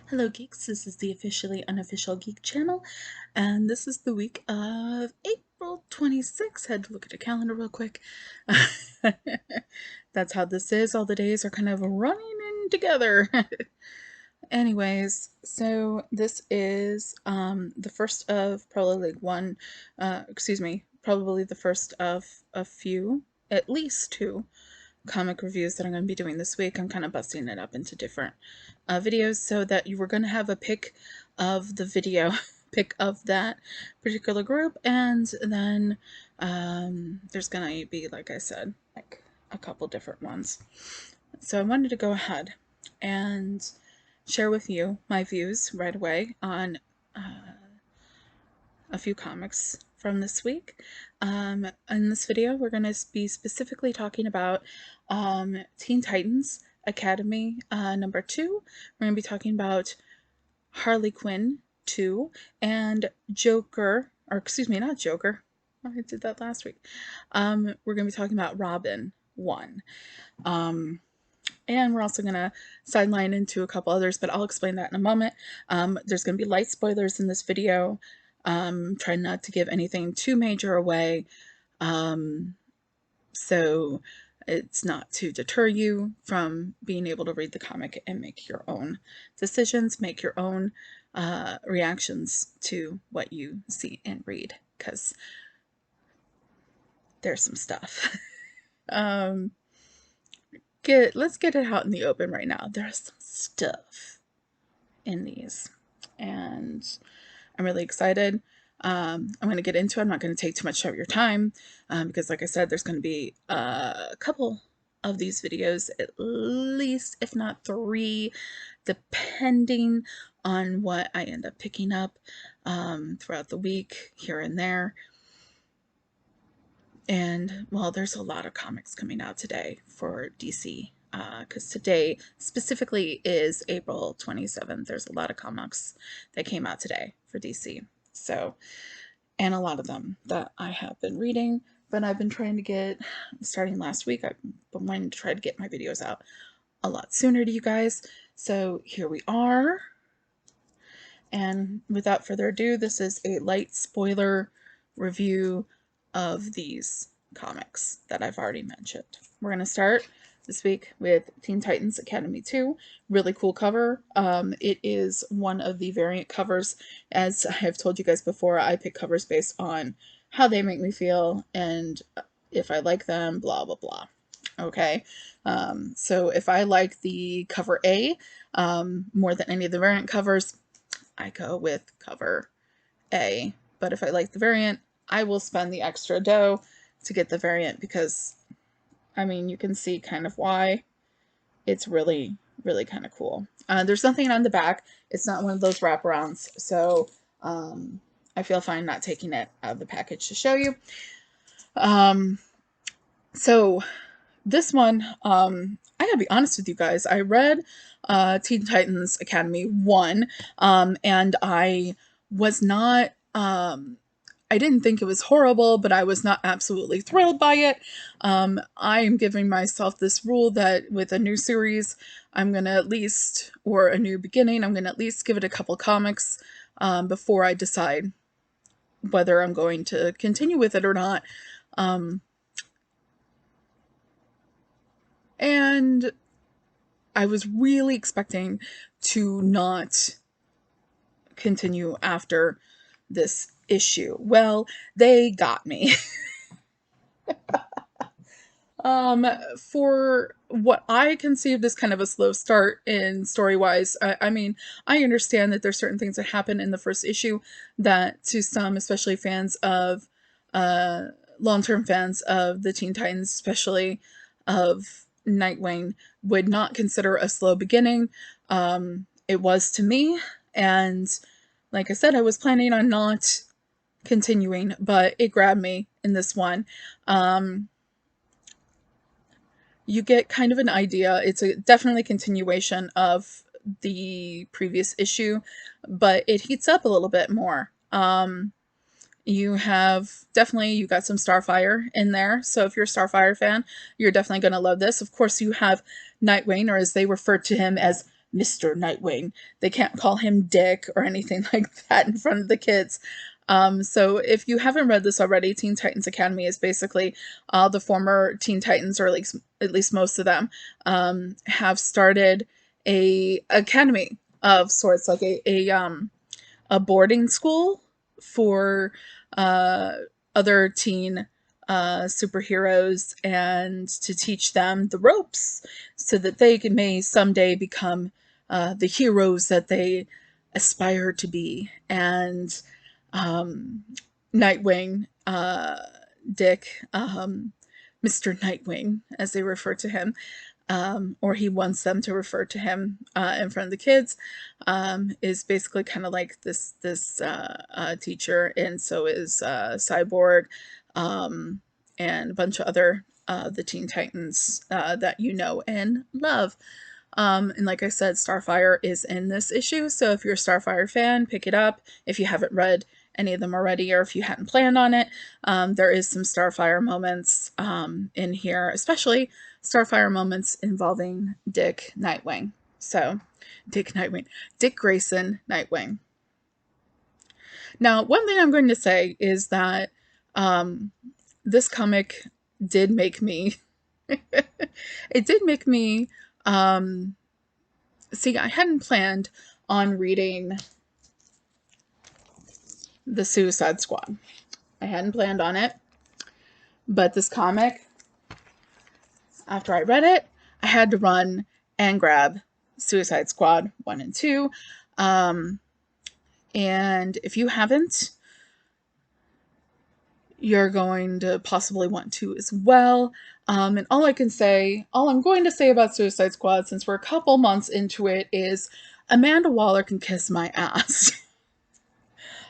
Hello Geeks, this is the officially unofficial Geek channel, and this is the week of April 26th. Had to look at a calendar real quick. That's how this is. All the days are kind of running in together. Anyways, so this is the first of probably probably the first of a few, at least two comic reviews that I'm going to be doing this week. I'm kind of busting it up into different videos so that you were going to have a pick of the video, pick of that particular group, and then there's going to be, like I said, like a couple different ones. So I wanted to go ahead and share with you my views right away on a few comics from this week. In this video, we're going to be specifically talking about Teen Titans Academy number 2. We're going to be talking about Harley Quinn 2 and Joker, or excuse me, not Joker. I did that last week. We're going to be talking about Robin 1. And we're also going to sideline into a couple others, but I'll explain that in a moment. There's going to be light spoilers in this video. Try not to give anything too major away, so it's not to deter you from being able to read the comic and make your own decisions, make your own reactions to what you see and read, because there's some stuff. Let's get it out in the open right now. There's some stuff in these, and I'm really excited. I'm going to get into it. I'm not going to take too much of your time because, like I said, there's going to be a couple of these videos, at least, if not 3, depending on what I end up picking up throughout the week, here and there. And, well, there's a lot of comics coming out today for DC. Because today specifically is April 27th. There's a lot of comics that came out today for DC. So, and a lot of them that I have been reading, but I've been trying to get, starting last week, I've been wanting to try to get my videos out a lot sooner to you guys. So here we are. And without further ado, this is a light spoiler review of these comics that I've already mentioned. We're going to start this week with Teen Titans Academy 2. Really cool cover. It is one of the variant covers. As I have told you guys before, I pick covers based on how they make me feel and if I like them, blah, blah, blah. Okay, so if I like the cover A more than any of the variant covers, I go with cover A. But if I like the variant, I will spend the extra dough to get the variant because, I mean, you can see kind of why. It's really, really kind of cool. There's nothing on the back. It's not one of those wraparounds, so I feel fine not taking it out of the package to show you. So this one, I gotta be honest with you guys. I read Teen Titans Academy 1, and I was not, I didn't think it was horrible, but I was not absolutely thrilled by it. I am giving myself this rule that with a new series, I'm going to at least, or a new beginning, I'm going to at least give it a couple comics before I decide whether I'm going to continue with it or not. And I was really expecting to not continue after this issue. Well, they got me. For what I conceived as kind of a slow start in story-wise, I mean, I understand that there's certain things that happen in the first issue that to some, especially fans of, long-term fans of the Teen Titans, especially of Nightwing, would not consider a slow beginning. It was to me, and like I said, I was planning on not continuing, but it grabbed me in this one. You get kind of an idea. It's a definitely continuation of the previous issue, but it heats up a little bit more. You got some Starfire in there. So if you're a Starfire fan, you're definitely going to love this. Of course, you have Nightwing, or as they refer to him as Mr. Nightwing. They can't call him Dick or anything like that in front of the kids. So if you haven't read this already, Teen Titans Academy is basically the former Teen Titans, or at least most of them, have started a academy of sorts, like a boarding school for uh, other teen superheroes, and to teach them the ropes so that they may someday become the heroes that they aspire to be. And um, Nightwing, Dick, Mr. Nightwing, as they refer to him, or he wants them to refer to him in front of the kids, is basically kind of like this teacher, and so is Cyborg, um, and a bunch of other the Teen Titans that you know and love. And like I said, Starfire is in this issue, so if you're a Starfire fan, pick it up. If you haven't read any of them already, or if you hadn't planned on it, there is some Starfire moments in here, especially Starfire moments involving Dick Nightwing. So, Dick Nightwing. Dick Grayson Nightwing. Now, one thing I'm going to say is that this comic did make me it did make me see, I hadn't planned on reading the Suicide Squad. I hadn't planned on it, but this comic, after I read it, I had to run and grab Suicide Squad 1 and 2. And if you haven't, you're going to possibly want to as well. And all I'm going to say about Suicide Squad, since we're a couple months into it, is Amanda Waller can kiss my ass.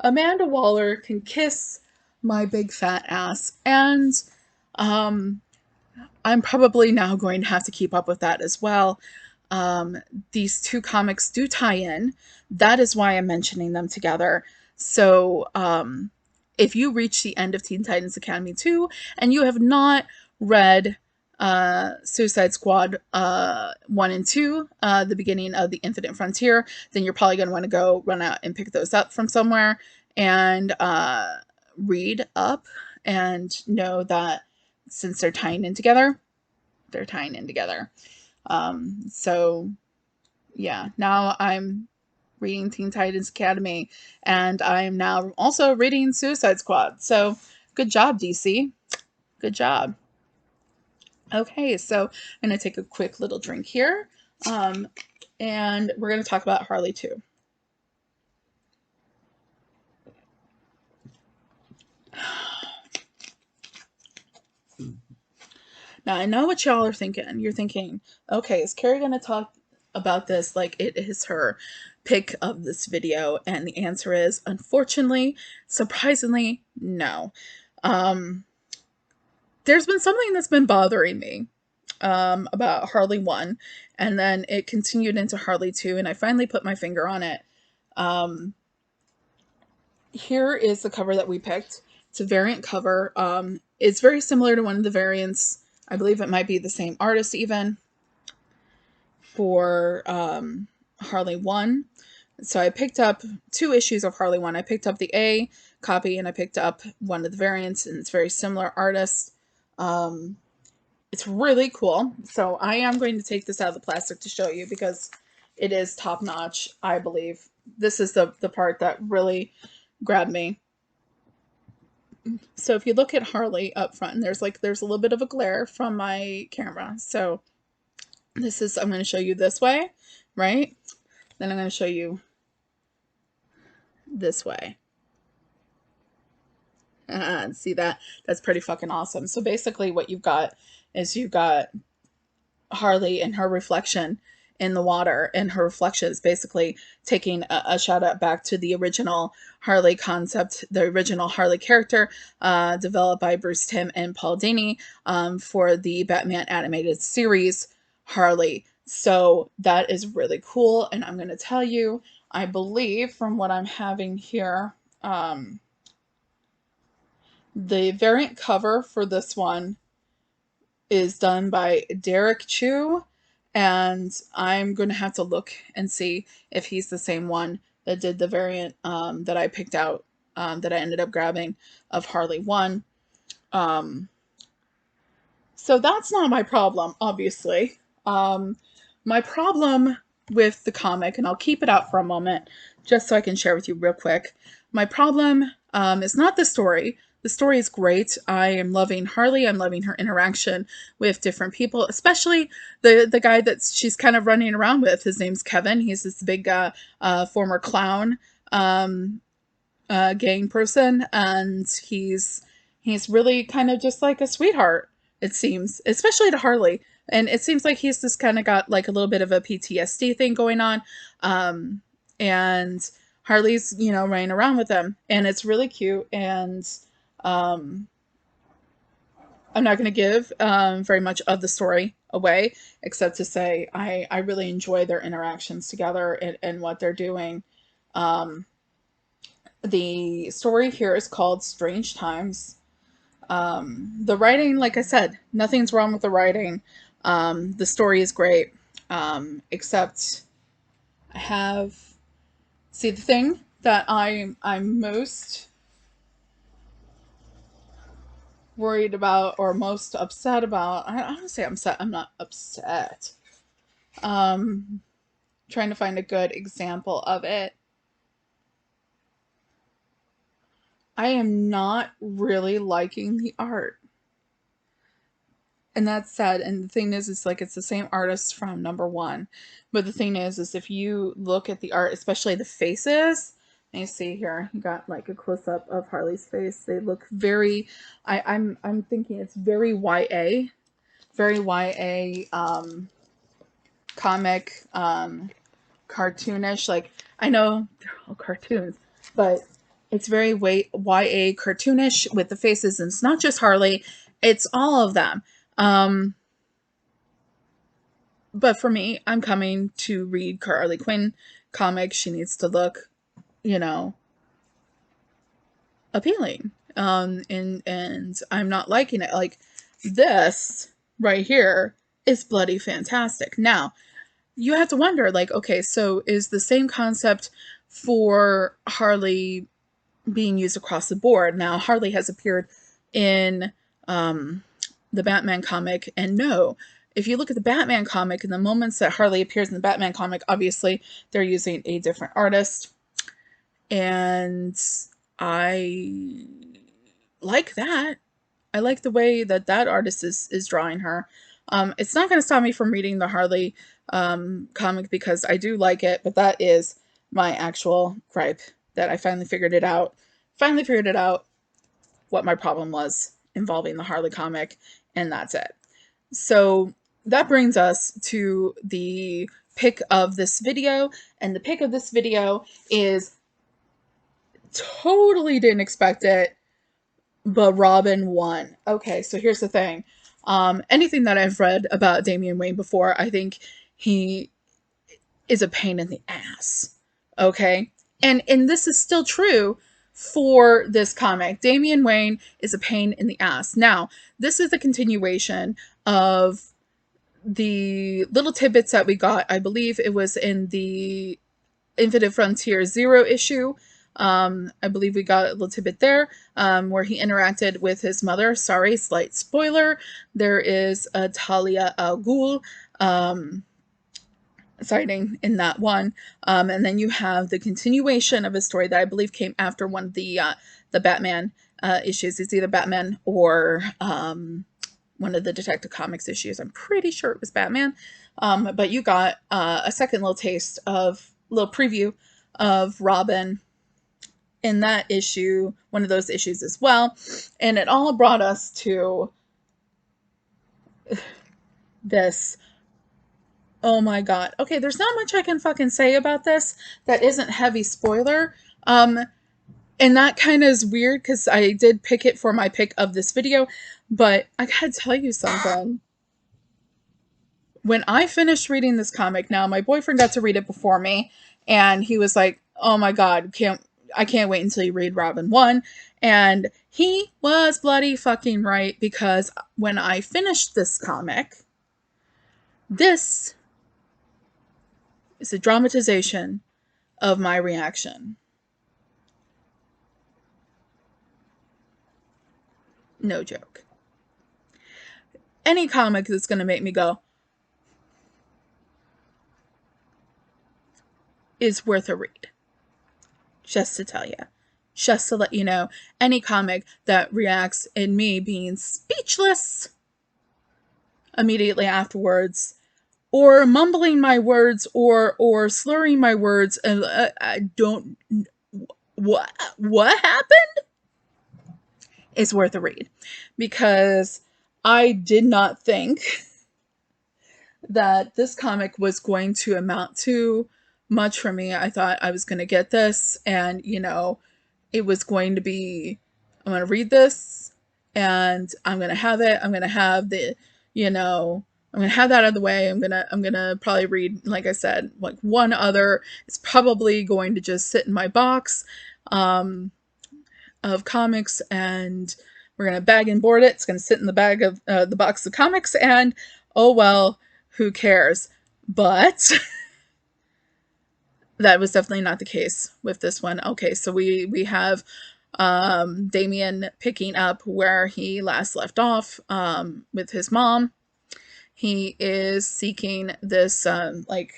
Amanda Waller can kiss my big fat ass. And I'm probably now going to have to keep up with that as well. These two comics do tie in. That is why I'm mentioning them together. So if you reach the end of Teen Titans Academy 2 and you have not read Suicide Squad 1 and 2, the beginning of the Infinite Frontier, then you're probably going to want to go run out and pick those up from somewhere and read up and know that since they're tying in together, they're tying in together. So yeah, now I'm reading Teen Titans Academy, and I'm now also reading Suicide Squad. So good job, DC. Good job. Okay, so I'm going to take a quick little drink here, and we're going to talk about Harley too. Now, I know what y'all are thinking. You're thinking, okay, is Carrie going to talk about this like it is her pick of this video? And the answer is, unfortunately, surprisingly, no. There's been something that's been bothering me about Harley 1, and then it continued into Harley 2, and I finally put my finger on it. Here is the cover that we picked. It's a variant cover. It's very similar to one of the variants. I believe it might be the same artist even for Harley 1. So I picked up 2 issues of Harley 1. I picked up the A copy and I picked up one of the variants, and it's very similar artists. It's really cool. So I am going to take this out of the plastic to show you because it is top notch, I believe. This is the part that really grabbed me. So if you look at Harley up front, and there's a little bit of a glare from my camera. So this is, I'm going to show you this way, right? Then I'm going to show you this way. See that? That's pretty fucking awesome. So basically what you've got is you've got Harley and her reflection in the water, and her reflection is basically taking a shout out back to the original Harley concept, the original Harley character developed by Bruce Timm and Paul Dini for the Batman animated series Harley. So that is really cool, and I'm going to tell you, I believe from what I'm having here, the variant cover for this one is done by Derek Chu, and I'm going to have to look and see if he's the same one that did the variant that I picked out, that I ended up grabbing of Harley 1. Um, so that's not my problem, obviously. My problem with the comic, and I'll keep it out for a moment just so I can share with you real quick. My problem is not the story. The story is great. I am loving Harley. I'm loving her interaction with different people, especially the guy that she's kind of running around with. His name's Kevin. He's this big former clown gang person, and he's really kind of just like a sweetheart, it seems, especially to Harley. And it seems like he's just kind of got like a little bit of a PTSD thing going on. And Harley's, running around with him, and it's really cute. And um, I'm not going to give very much of the story away, except to say I really enjoy their interactions together and what they're doing. The story here is called Strange Times. The writing, like I said, nothing's wrong with the writing. The story is great, except I have... See, the thing that I'm most worried about or most upset about, I don't want to say I'm upset, I'm not upset. Trying to find a good example of it. I am not really liking the art. And that's sad. And the thing is, it's like it's the same artist from #1. But the thing is if you look at the art, especially the faces, and you see here, you got like a close up of Harley's face. They look very, I'm thinking it's very YA, comic, cartoonish. Like, I know they're all cartoons, but it's very YA cartoonish with the faces, and it's not just Harley, it's all of them. But for me, I'm coming to read Harley Quinn comics. She needs to look, appealing. And I'm not liking it. Like, this right here is bloody fantastic. Now, you have to wonder, like, okay, so is the same concept for Harley being used across the board? Now, Harley has appeared in the Batman comic, and no, if you look at the Batman comic, in the moments that Harley appears in the Batman comic, obviously they're using a different artist, and I like that. I like the way that artist is drawing her. It's not going to stop me from reading the Harley comic, because I do like it, but that is my actual gripe, that I finally figured it out. Finally figured it out what my problem was involving the Harley comic, and that's it. So that brings us to the pick of this video, and the pick of this video is, totally didn't expect it, but Robin won. Okay, so here's the thing. Anything that I've read about Damian Wayne before, I think he is a pain in the ass. Okay? And this is still true for this comic. Damian Wayne is a pain in the ass. Now, this is a continuation of the little tidbits that we got. I believe it was in the Infinite Frontier 0 issue. I believe we got a little tidbit there, where he interacted with his mother. Sorry, slight spoiler. There is a Talia al Ghul sighting in that one. And then you have the continuation of a story that I believe came after one of the Batman issues. It's either Batman or one of the Detective Comics issues. I'm pretty sure it was Batman. But you got a second little taste of, little preview of Robin in that issue, one of those issues as well. And it all brought us to this. Oh my god. Okay, there's not much I can fucking say about this that isn't heavy spoiler. And that kind of is weird, because I did pick it for my pick of this video, but I gotta tell you something. When I finished reading this comic, now my boyfriend got to read it before me, and he was like, oh my god, I can't wait until you read Robin 1. And he was bloody fucking right, because when I finished this comic, this It's a dramatization of my reaction. No joke. Any comic that's going to make me go is worth a read. Just to tell you. Just to let you know, any comic that reacts in me being speechless immediately afterwards, or mumbling my words, or slurring my words, and I don't, what happened, is worth a read, because I did not think that this comic was going to amount to much for me. I thought I was going to get this, and it was going to be, I'm going to read this and I'm going to have it. I'm going to have the, I'm going to have that out of the way. I'm going to probably read, like I said, like one other. It's probably going to just sit in my box of comics, and we're going to bag and board it. It's going to sit in the bag of the box of comics, and oh well, who cares? But that was definitely not the case with this one. Okay, so we have Damien picking up where he last left off with his mom. He is seeking this like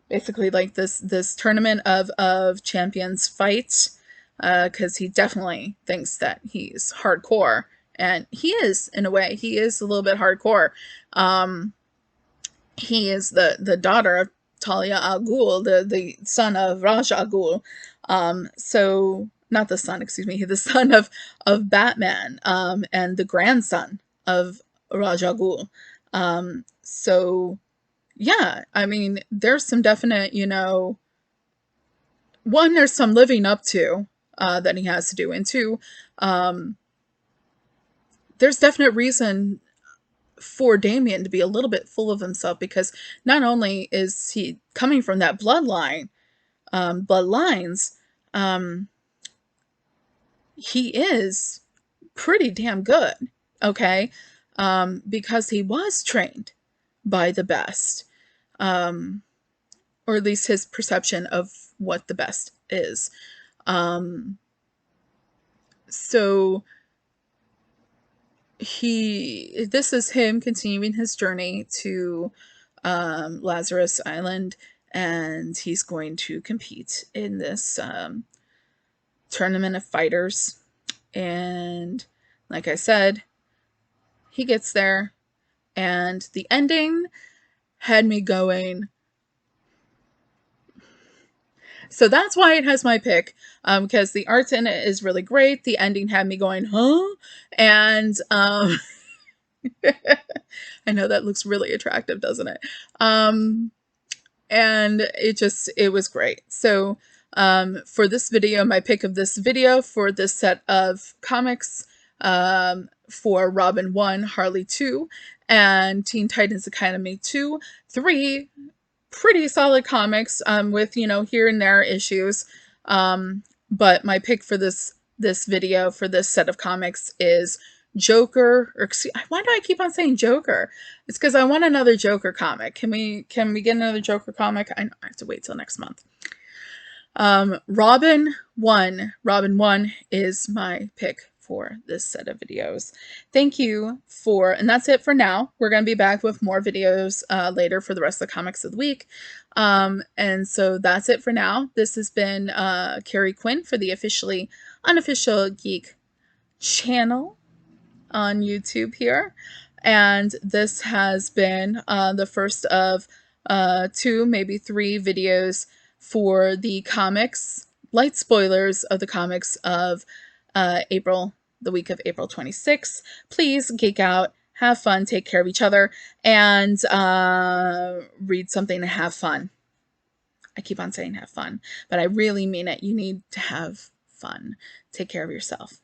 basically like this tournament of champions fight, because he definitely thinks that he's hardcore, and he is, in a way. He is a little bit hardcore. He is the daughter of Talia al Ghul, the son of Raj al Ghul. So not the son, excuse me, the son of Batman, and the grandson of Raj al Ghul. So yeah, I mean, there's some definite, one, there's some living up to that he has to do, and two, there's definite reason for Damien to be a little bit full of himself, because not only is he coming from that bloodlines, he is pretty damn good, okay? Because he was trained by the best, or at least his perception of what the best is. So this is him continuing his journey to Lazarus Island, and he's going to compete in this tournament of fighters. And like I said, he gets there, and the ending had me going. So that's why it has my pick, because the art in it is really great. The ending had me going, huh? And I know that looks really attractive, doesn't it? And it was great. So for this video, my pick of this video for this set of comics, for Robin 1, Harley 2, and Teen Titans Academy 2, 3 pretty solid comics, with, here and there issues. But my pick for this video, for this set of comics, is Joker, or why do I keep on saying Joker? It's because I want another Joker comic. Can we get another Joker comic? I know I have to wait till next month. Robin 1 is my pick for this set of videos. Thank you and that's it for now. We're going to be back with more videos later for the rest of the comics of the week. And so that's it for now. This has been Carrie Quinn for the unofficial Geek channel on YouTube here. And this has been the first of 2, maybe 3 videos for the comics, light spoilers of the comics of the week of April 26th. Please geek out, have fun, take care of each other, and read something to have fun. I keep on saying have fun, but I really mean it. You need to have fun. Take care of yourself.